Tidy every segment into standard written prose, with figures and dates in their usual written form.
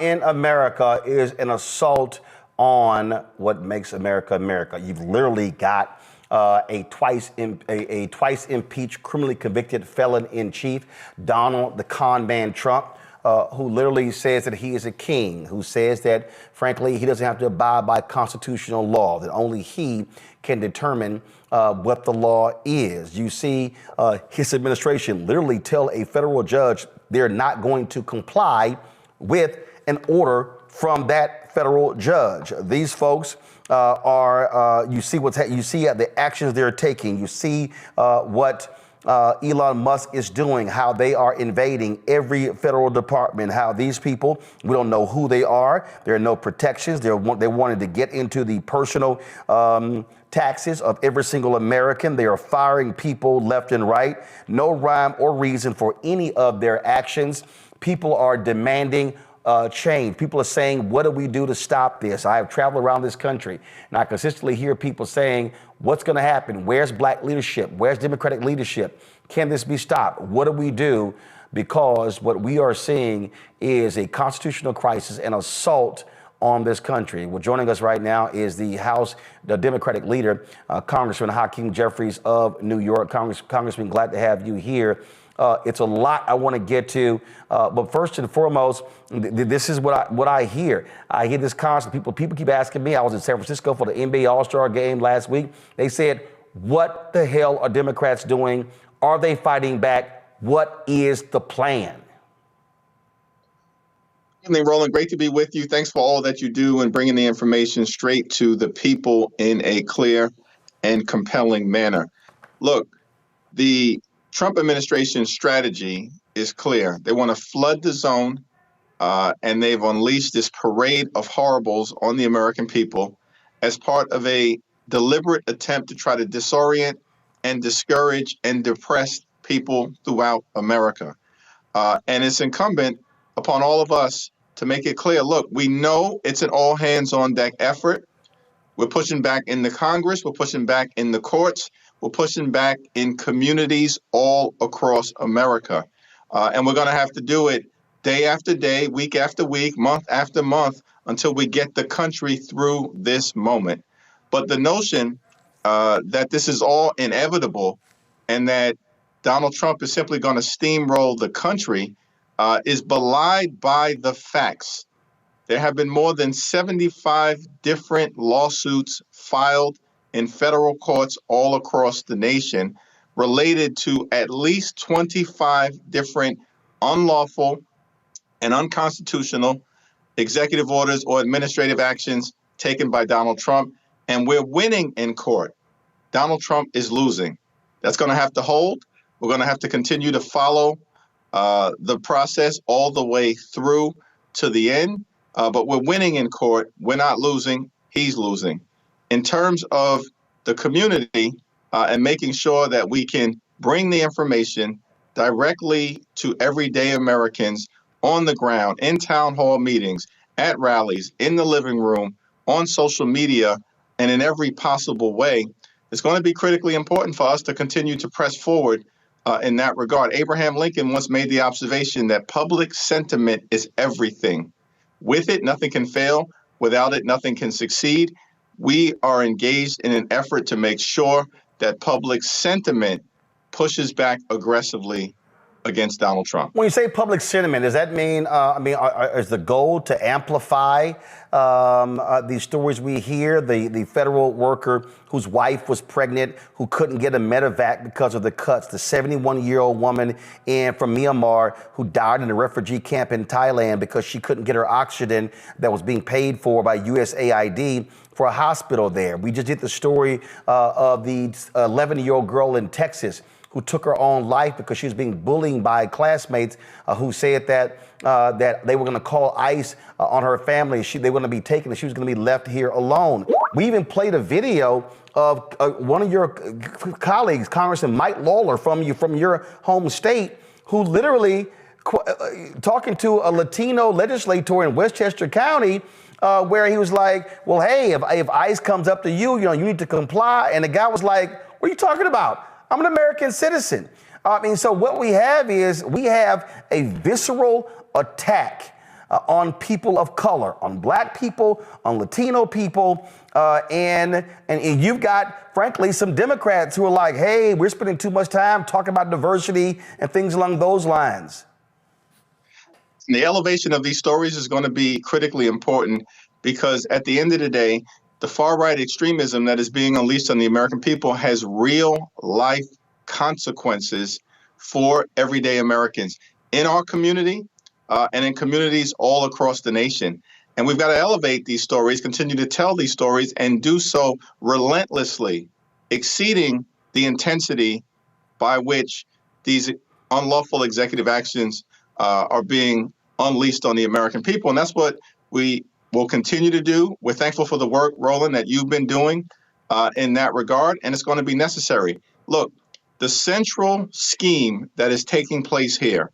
in America is an assault on what makes America America. You've literally got a twice impeached, criminally convicted felon-in-chief, Donald the con man Trump, who literally says that he is a king, who says that, frankly, he doesn't have to abide by constitutional law, that only he can determine what the law is. You see his administration literally tell a federal judge they're not going to comply with an order from that federal judge. These folks you see the actions they're taking. You see what Elon Musk is doing, how they are invading every federal department, how these people, we don't know who they are. There are no protections. They wanted to get into the personal taxes of every single American. They are firing people left and right. No rhyme or reason for any of their actions. People are demanding change. People are saying, what do we do to stop this? I have traveled around this country and I consistently hear people saying, what's going to happen? Where's black leadership? Where's Democratic leadership? Can this be stopped? What do we do? Because what we are seeing is a constitutional crisis and assault on this country. Well, joining us right now is the Democratic leader, Congressman Hakeem Jeffries of New York. Congressman, glad to have you here. It's a lot I want to get to, but first and foremost, this is what I hear. I hear this constant. People keep asking me. I was in San Francisco for the NBA All-Star game last week. They said, "What the hell are Democrats doing? Are they fighting back? What is the plan?" Good evening, Roland. Great to be with you. Thanks for all that you do and bringing the information straight to the people in a clear and compelling manner. Look, the Trump administration's strategy is clear. They want to flood the zone, and they've unleashed this parade of horribles on the American people as part of a deliberate attempt to try to disorient and discourage and depress people throughout America. And it's incumbent upon all of us to make it clear, look, we know it's an all hands on deck effort. We're pushing back in the Congress. We're pushing back in the courts. We're pushing back in communities all across America. And we're going to have to do it day after day, week after week, month after month, until we get the country through this moment. But the notion that this is all inevitable and that Donald Trump is simply going to steamroll the country is belied by the facts. There have been more than 75 different lawsuits filed in federal courts all across the nation related to at least 25 different unlawful and unconstitutional executive orders or administrative actions taken by Donald Trump. And we're winning in court. Donald Trump is losing. That's going to have to hold. We're going to have to continue to follow the process all the way through to the end. But we're winning in court. We're not losing. He's losing. In terms of the community and making sure that we can bring the information directly to everyday Americans on the ground, in town hall meetings, at rallies, in the living room, on social media, and in every possible way, it's going to be critically important for us to continue to press forward in that regard. Abraham Lincoln once made the observation that public sentiment is everything. With it, nothing can fail. Without it, nothing can succeed. We are engaged in an effort to make sure that public sentiment pushes back aggressively against Donald Trump. When you say public sentiment, does that mean, is the goal to amplify these stories we hear? The federal worker whose wife was pregnant, who couldn't get a medevac because of the cuts, the 71-year-old woman from Myanmar who died in a refugee camp in Thailand because she couldn't get her oxygen that was being paid for by USAID for a hospital there. We just did the story of the 11-year-old girl in Texas who took her own life because she was being bullied by classmates who said that they were going to call ICE on her family. They were going to be taken and she was going to be left here alone. We even played a video of one of your colleagues, Congressman Mike Lawler from your home state, who literally talking to a Latino legislator in Westchester County, where he was like, well, hey, if ICE comes up to you, you need to comply. And the guy was like, what are you talking about? I'm an American citizen. So what we have is a visceral attack on people of color, on black people, on Latino people, and you've got, frankly, some Democrats who are like, hey, we're spending too much time talking about diversity and things along those lines. The elevation of these stories is going to be critically important because at the end of the day, the far-right extremism that is being unleashed on the American people has real-life consequences for everyday Americans in our community and in communities all across the nation. And we've got to elevate these stories, continue to tell these stories, and do so relentlessly, exceeding the intensity by which these unlawful executive actions are being unleashed on the American people. And that's what we will continue to do. We're thankful for the work, Roland, that you've been doing in that regard, and it's going to be necessary. Look, the central scheme that is taking place here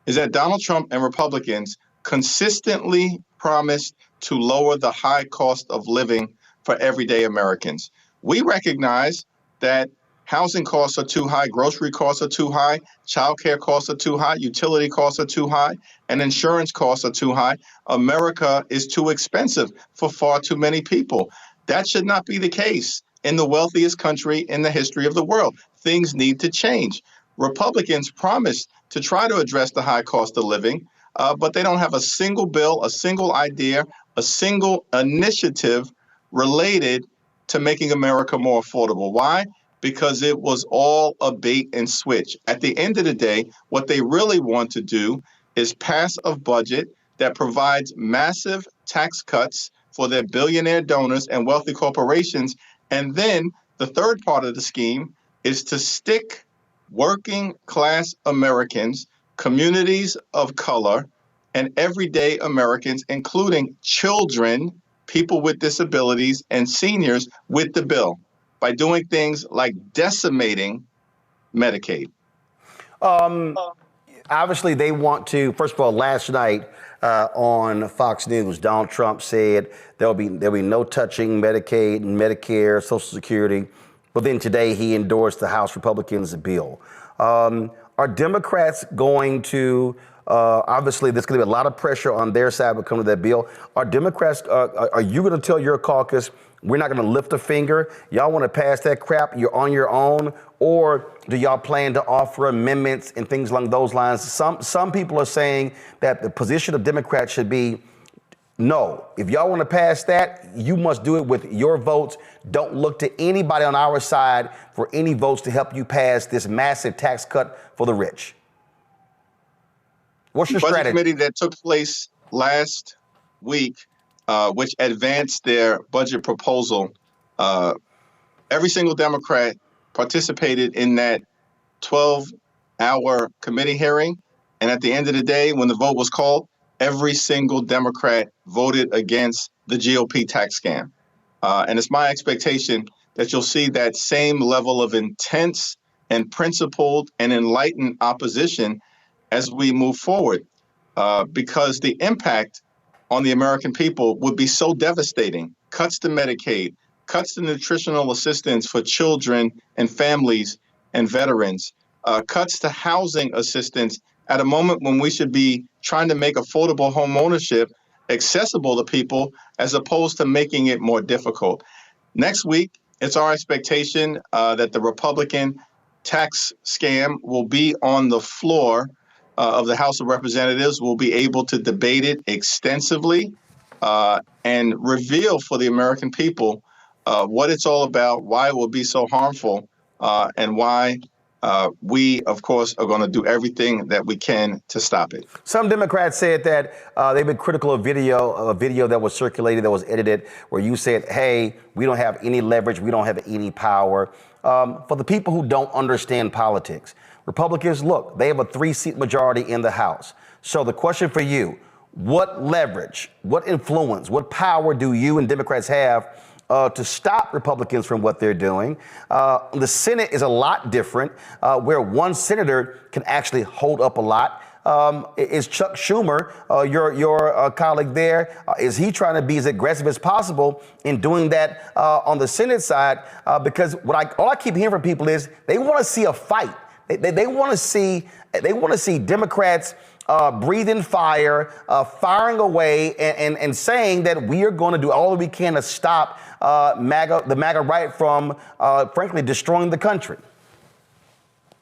is that Donald Trump and Republicans consistently promised to lower the high cost of living for everyday Americans. We recognize that housing costs are too high, grocery costs are too high, childcare costs are too high, utility costs are too high, and insurance costs are too high. America is too expensive for far too many people. That should not be the case in the wealthiest country in the history of the world. Things need to change. Republicans promised to try to address the high cost of living, but they don't have a single bill, a single idea, a single initiative related to making America more affordable. Why? Because it was all a bait and switch. At the end of the day, what they really want to do is pass a budget that provides massive tax cuts for their billionaire donors and wealthy corporations. And then the third part of the scheme is to stick working class Americans, communities of color, and everyday Americans, including children, people with disabilities, and seniors with the bill by doing things like decimating Medicaid. Obviously, they want to, first of all, last night on Fox News, Donald Trump said there'll be no touching Medicaid and Medicare, Social Security. But then today he endorsed the House Republicans' bill. Are Democrats going to, obviously there's going to be a lot of pressure on their side when it comes to that bill. Are Democrats, are you going to tell your caucus, we're not going to lift a finger? Y'all want to pass that crap, you're on your own? Or do y'all plan to offer amendments and things along those lines? Some people are saying that the position of Democrats should be, no, if y'all want to pass that, you must do it with your votes. Don't look to anybody on our side for any votes to help you pass this massive tax cut for the rich. What's your strategy? The budget committee that took place last week, which advanced their budget proposal, every single Democrat participated in that 12-hour committee hearing. And at the end of the day, when the vote was called, every single Democrat voted against the GOP tax scam. And it's my expectation that you'll see that same level of intense and principled and enlightened opposition as we move forward, because the impact on the American people would be so devastating. Cuts to Medicaid, cuts to nutritional assistance for children and families and veterans, cuts to housing assistance at a moment when we should be trying to make affordable home ownership accessible to people as opposed to making it more difficult. Next week, it's our expectation that the Republican tax scam will be on the floor of the House of Representatives. We'll be able to debate it extensively and reveal for the American people what it's all about, why it will be so harmful, and why we, of course, are going to do everything that we can to stop it. Some Democrats said that they've been critical of a video that was circulated, that was edited, where you said, hey, we don't have any leverage, we don't have any power. For the people who don't understand politics, Republicans, look, they have a 3-seat majority in the House. So the question for you, what leverage, what influence, what power do you and Democrats have to stop Republicans from what they're doing? The Senate is a lot different, where one senator can actually hold up a lot. Is Chuck Schumer, your colleague there, is he trying to be as aggressive as possible in doing that on the Senate side? Because all I keep hearing from people is they want to see a fight. They want to see Democrats breathing fire, firing away, and saying that we are going to do all that we can to stop the MAGA right from, frankly, destroying the country.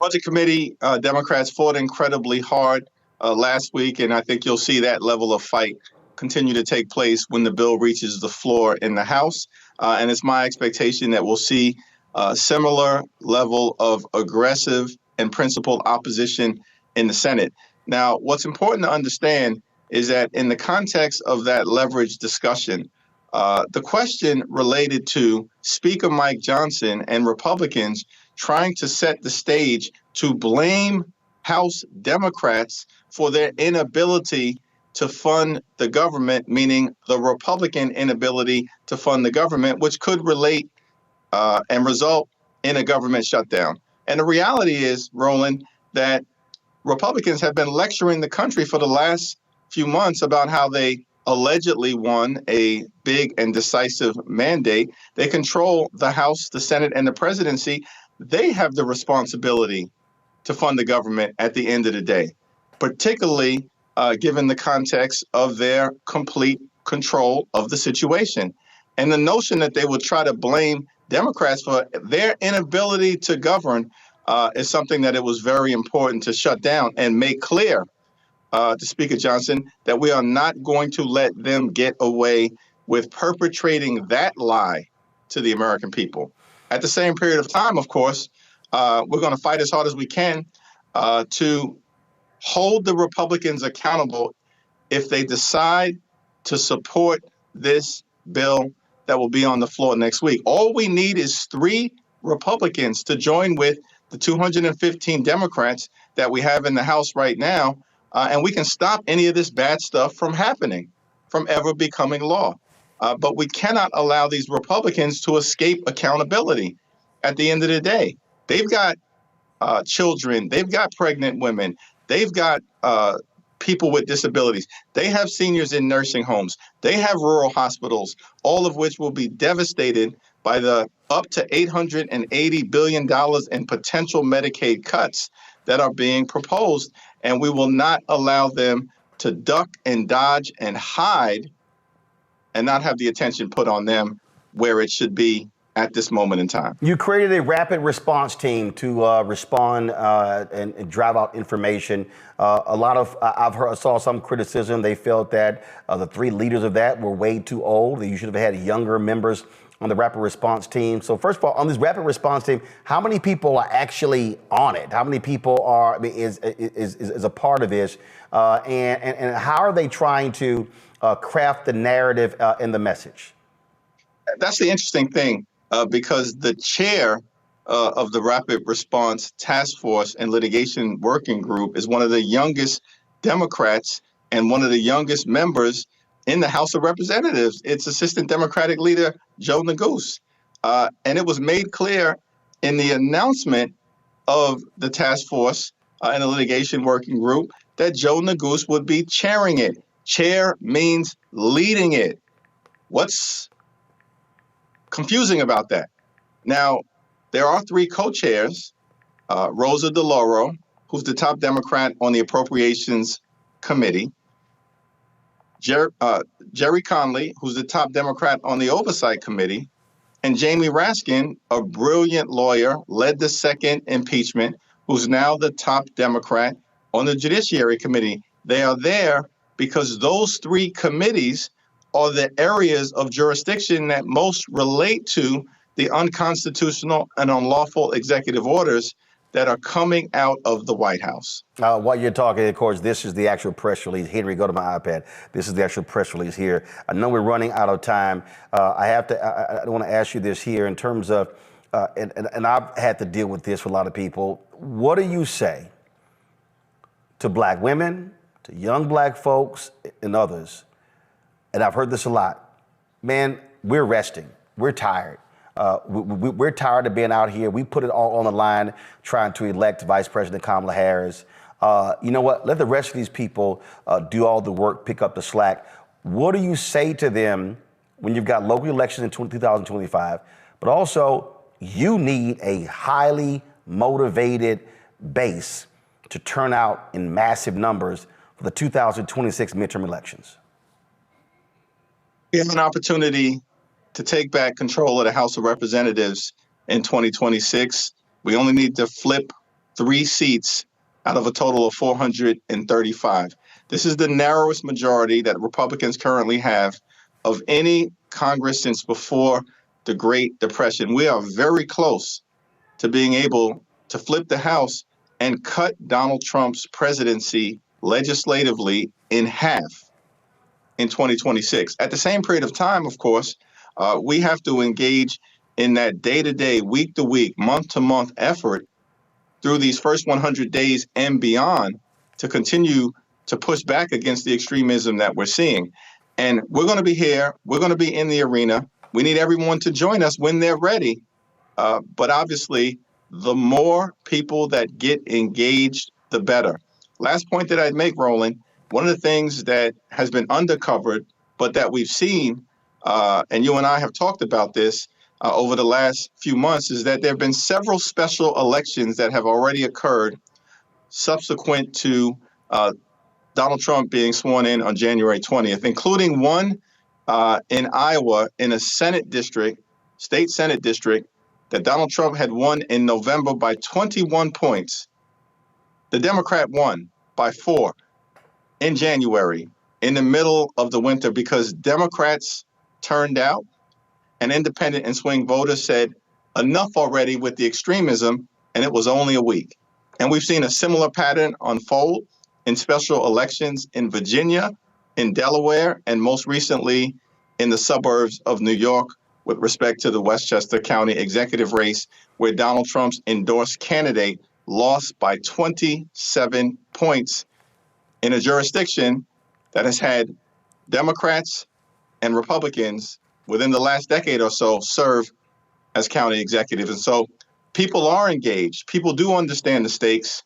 Budget Committee Democrats fought incredibly hard last week, and I think you'll see that level of fight continue to take place when the bill reaches the floor in the House. And it's my expectation that we'll see a similar level of aggressive and principled opposition in the Senate. Now, what's important to understand is that in the context of that leverage discussion, the question related to Speaker Mike Johnson and Republicans trying to set the stage to blame House Democrats for their inability to fund the government, meaning the Republican inability to fund the government, which could relate and result in a government shutdown. And the reality is, Roland, that Republicans have been lecturing the country for the last few months about how they allegedly won a big and decisive mandate. They control the House, the Senate, and the presidency. They have the responsibility to fund the government at the end of the day, particularly given the context of their complete control of the situation. And the notion that they would try to blame Democrats for their inability to govern is something that it was very important to shut down and make clear to Speaker Johnson that we are not going to let them get away with perpetrating that lie to the American people. At the same period of time, of course, we're going to fight as hard as we can to hold the Republicans accountable if they decide to support this bill that will be on the floor next week. All we need is 3 Republicans to join with the 215 Democrats that we have in the House right now, and we can stop any of this bad stuff from happening, from ever becoming law. But we cannot allow these Republicans to escape accountability. At the end of the day, they've got children, they've got pregnant women, they've got people with disabilities, they have seniors in nursing homes, they have rural hospitals, all of which will be devastated by the up to $880 billion in potential Medicaid cuts that are being proposed. And we will not allow them to duck and dodge and hide and not have the attention put on them where it should be at this moment in time. You created a rapid response team to respond and drive out information. I saw some criticism. They felt that the 3 leaders of that were way too old. That you should have had younger members on the rapid response team. So first of all, on this rapid response team, how many people are actually on it? How many people is a part of this? And how are they trying to craft the narrative and the message? That's the interesting thing. Because the chair of the Rapid Response Task Force and Litigation Working Group is one of the youngest Democrats and one of the youngest members in the House of Representatives. It's Assistant Democratic Leader Joe Neguse. And it was made clear in the announcement of the task force and the Litigation Working Group that Joe Neguse would be chairing it. Chair means leading it. What's confusing about that? Now, there are 3 co-chairs, Rosa DeLauro, who's the top Democrat on the Appropriations Committee, Jerry Conley, who's the top Democrat on the Oversight Committee, and Jamie Raskin, a brilliant lawyer, led the second impeachment, who's now the top Democrat on the Judiciary Committee. They are there because those 3 committees are the areas of jurisdiction that most relate to the unconstitutional and unlawful executive orders that are coming out of the White House. While you're talking, of course, this is the actual press release. Henry, go to my iPad. This is the actual press release here. I know we're running out of time. I want to ask you this here in terms of, and I've had to deal with this with a lot of people. What do you say to Black women, to young Black folks, and others? And I've heard this a lot. Man, we're resting. We're tired. We're tired of being out here. We put it all on the line trying to elect Vice President Kamala Harris. You know what? Let the rest of these people do all the work, pick up the slack. What do you say to them when you've got local elections in 2025, but also you need a highly motivated base to turn out in massive numbers for the 2026 midterm elections? We have an opportunity to take back control of the House of Representatives in 2026. We only need to flip 3 seats out of a total of 435. This is the narrowest majority that Republicans currently have of any Congress since before the Great Depression. We are very close to being able to flip the House and cut Donald Trump's presidency legislatively in half in 2026. At the same period of time, of course, we have to engage in that day-to-day, week-to-week, month-to-month effort through these first 100 days and beyond to continue to push back against the extremism that we're seeing. And we're going to be here. We're going to be in the arena. We need everyone to join us when they're ready. But obviously, the more people that get engaged, the better. Last point that I'd make, Roland, one of the things that has been undercovered, but that we've seen, and you and I have talked about this over the last few months, is that there have been several special elections that have already occurred subsequent to Donald Trump being sworn in on January 20th, including one in Iowa in a Senate district, state Senate district, that Donald Trump had won in November by 21 points. The Democrat won by 4 in January, in the middle of the winter, because Democrats turned out and independent and swing voters said, enough already with the extremism, and it was only a week. And we've seen a similar pattern unfold in special elections in Virginia, in Delaware, and most recently in the suburbs of New York with respect to the Westchester County executive race, where Donald Trump's endorsed candidate lost by 27 points in a jurisdiction that has had Democrats and Republicans within the last decade or so serve as county executives. And so people are engaged. People do understand the stakes.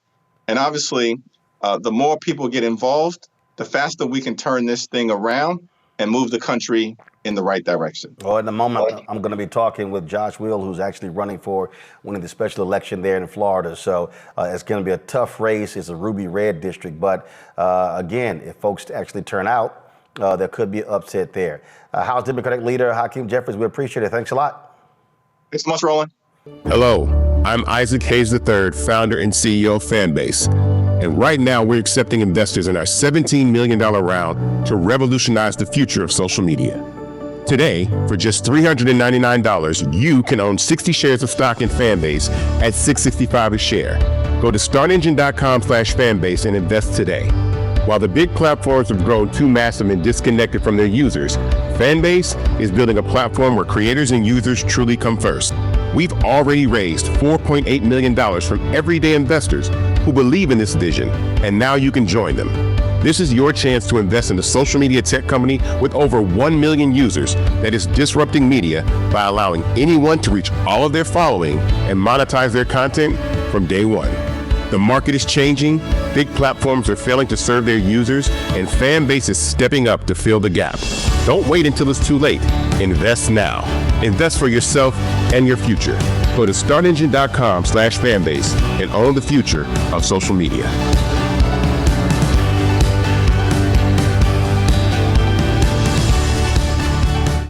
And obviously, the more people get involved, the faster we can turn this thing around and move the country in the right direction. Well, in a moment, I'm going to be talking with Josh Will, who's actually running for winning the special election there in Florida. So it's going to be a tough race. It's a ruby red district. But again, if folks actually turn out, there could be an upset there. House Democratic Leader Hakeem Jeffries, we appreciate it. Thanks a lot. Thanks so much, Roland. Hello, I'm Isaac Hayes III, founder and CEO of Fanbase. And right now, we're accepting investors in our $17 million round to revolutionize the future of social media. Today, for just $399, you can own 60 shares of stock in Fanbase at $665 a share. Go to startengine.com/fanbase and invest today. While the big platforms have grown too massive and disconnected from their users, Fanbase is building a platform where creators and users truly come first. We've already raised $4.8 million from everyday investors who believe in this vision, and now you can join them. This is your chance to invest in a social media tech company with over 1 million users that is disrupting media by allowing anyone to reach all of their following and monetize their content from day one. The market is changing, big platforms are failing to serve their users, and Fanbase is stepping up to fill the gap. Don't wait until it's too late. Invest now. Invest for yourself and your future. Go to startengine.com/fanbase and own the future of social media.